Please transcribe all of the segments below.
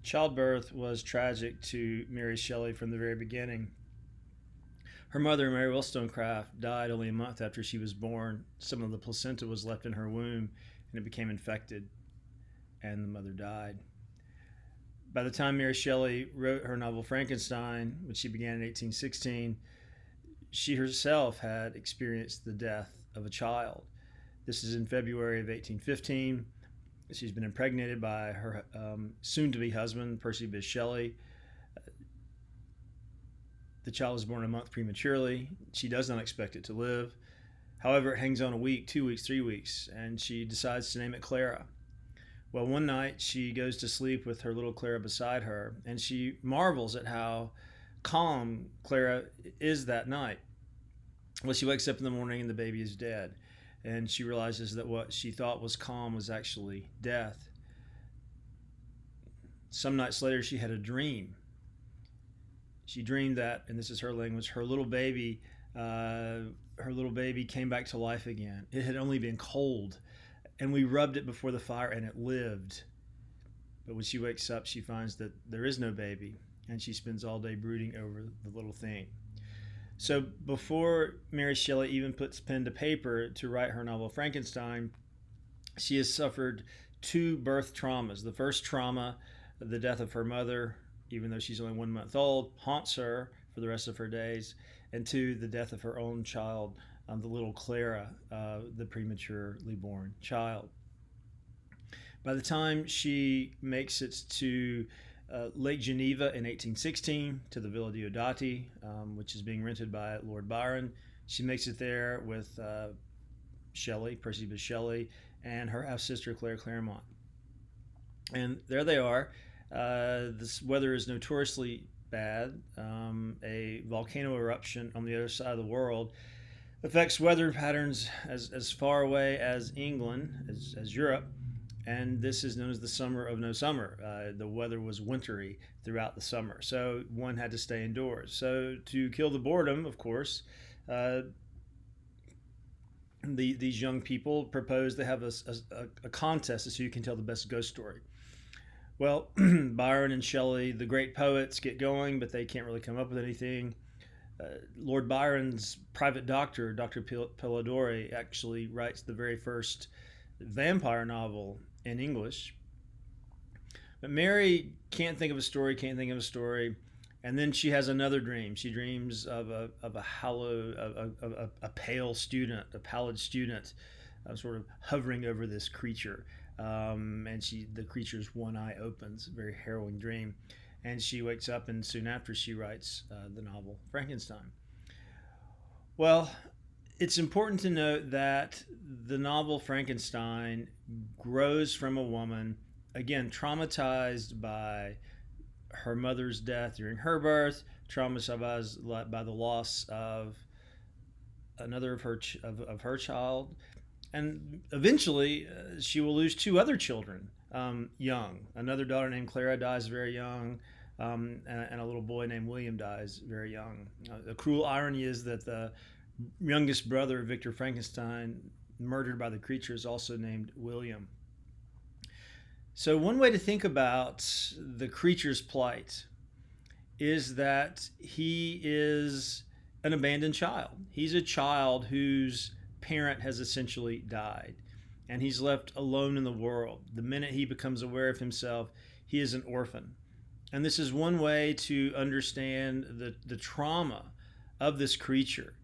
Childbirth was tragic to Mary Shelley from the very beginning. Her mother, Mary Wollstonecraft, died only a month after she was born. Some of the placenta was left in her womb and it became infected, and the mother died. By the time Mary Shelley wrote her novel Frankenstein, which she began in 1816, she herself had experienced the death of a child. This is in February of 1815. She's been impregnated by her soon-to-be husband, Percy Bysshe Shelley. The child was born a month prematurely. She does not expect it to live. However, it hangs on a week, 2 weeks, 3 weeks, and she decides to name it Clara. Well, one night she goes to sleep with her little Clara beside her, and she marvels at how calm Clara is that night. Well, she wakes up in the morning and the baby is dead, and she realizes that what she thought was calm was actually death. Some nights later, she had a dream. She dreamed that, and this is her language, her little baby came back to life again. It had only been cold, and we rubbed it before the fire, and it lived. But when she wakes up, she finds that there is no baby, and she spends all day brooding over the little thing. So before Mary Shelley even puts pen to paper to write her novel Frankenstein, she has suffered two birth traumas. The first trauma, the death of her mother, even though she's only 1 month old, haunts her for the rest of her days. And two, the death of her own child, the little Clara, the prematurely born child. By the time she makes it to Lake Geneva in 1816, to the Villa Diodati, which is being rented by Lord Byron, she makes it there with Shelley, Percy Bysshe Shelley, and her half-sister Claire Clairmont. And there they are. This weather is notoriously bad. A volcano eruption on the other side of the world affects weather patterns as far away as England, as Europe, and this is known as the summer of no summer. The weather was wintry throughout the summer, so one had to stay indoors. So to kill the boredom, of course, these young people propose they have a contest to see who can tell the best ghost story. Well, Byron and Shelley, the great poets, get going, but they can't really come up with anything. Lord Byron's private doctor, Dr. Polidori, actually writes the very first vampire novel in English. But Mary can't think of a story, and then she has another dream. She dreams of a pale student, a pallid student, sort of hovering over this creature. And the creature's one eye opens, a very harrowing dream, and she wakes up, and soon after she writes the novel Frankenstein. Well, it's important to note that the novel Frankenstein grows from a woman, again, traumatized by her mother's death during her birth, traumatized by the loss of another of her child, and eventually she will lose two other children young. Another daughter named Clara dies very young, and a little boy named William dies very young. The cruel irony is that the youngest brother, Victor Frankenstein, murdered by the creature, is also named William. So one way to think about the creature's plight is that he is an abandoned child. He's a child whose parent has essentially died, and he's left alone in the world. The minute he becomes aware of himself, he is an orphan. And this is one way to understand the trauma of this creature,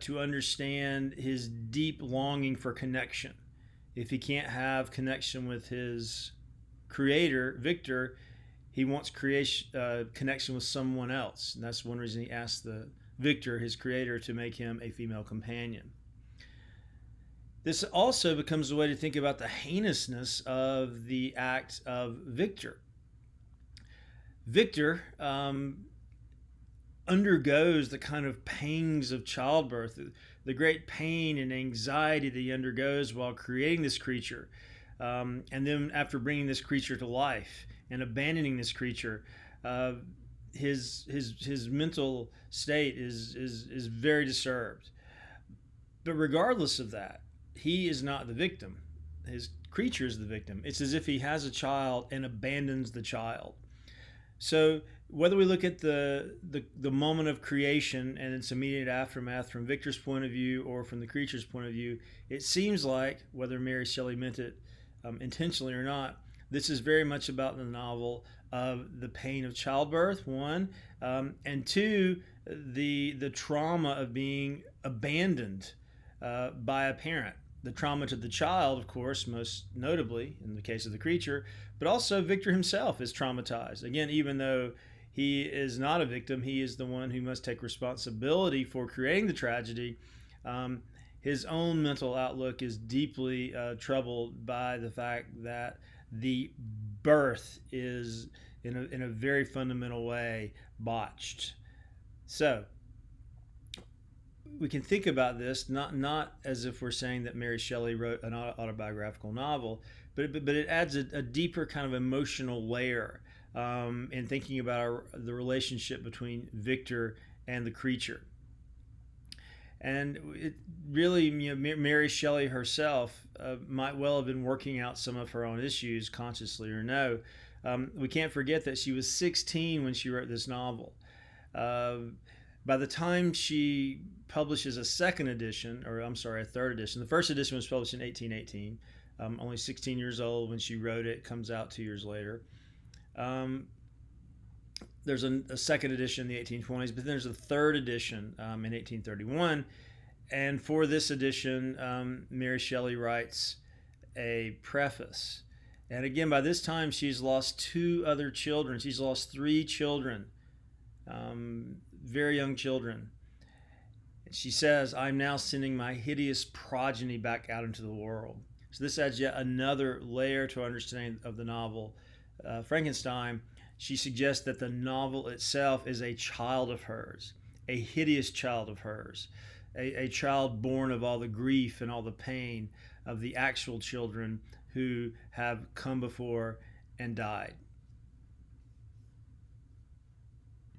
to understand his deep longing for connection. If he can't have connection with his creator, Victor, he wants connection with someone else. And that's one reason he asks Victor, his creator, to make him a female companion. This also becomes a way to think about the heinousness of the act of Victor. Victor undergoes the kind of pangs of childbirth, the great pain and anxiety that he undergoes while creating this creature. And then after bringing this creature to life and abandoning this creature, his mental state is very disturbed. But regardless of that, he is not the victim. His creature is the victim. It's as if he has a child and abandons the child. So whether we look at the moment of creation and its immediate aftermath from Victor's point of view or from the creature's point of view, it seems like, whether Mary Shelley meant it intentionally or not, this is very much about the novel of the pain of childbirth, one, and two, the trauma of being abandoned by a parent. The trauma to the child, of course, most notably in the case of the creature, but also Victor himself is traumatized. Again, even though he is not a victim, he is the one who must take responsibility for creating the tragedy. His own mental outlook is deeply troubled by the fact that the birth is, in a very fundamental way, botched. So we can think about this not as if we're saying that Mary Shelley wrote an autobiographical novel, but it adds a deeper kind of emotional layer in thinking about the relationship between Victor and the creature. And it really, Mary Shelley herself might well have been working out some of her own issues, consciously or no. We can't forget that she was 16 when she wrote this novel. By the time she publishes a second edition, or I'm sorry, a third edition, the first edition was published in 1818. Only 16 years old when she wrote it. Comes out 2 years later. There's a second edition in the 1820s, but then there's a third edition in 1831. And for this edition, Mary Shelley writes a preface. And again, by this time, she's lost 2 other children. She's lost 3 children, very young children. She says, "I'm now sending my hideous progeny back out into the world." So this adds yet another layer to our understanding of the novel Frankenstein. She suggests that the novel itself is a child of hers, a hideous child of hers, a child born of all the grief and all the pain of the actual children who have come before and died.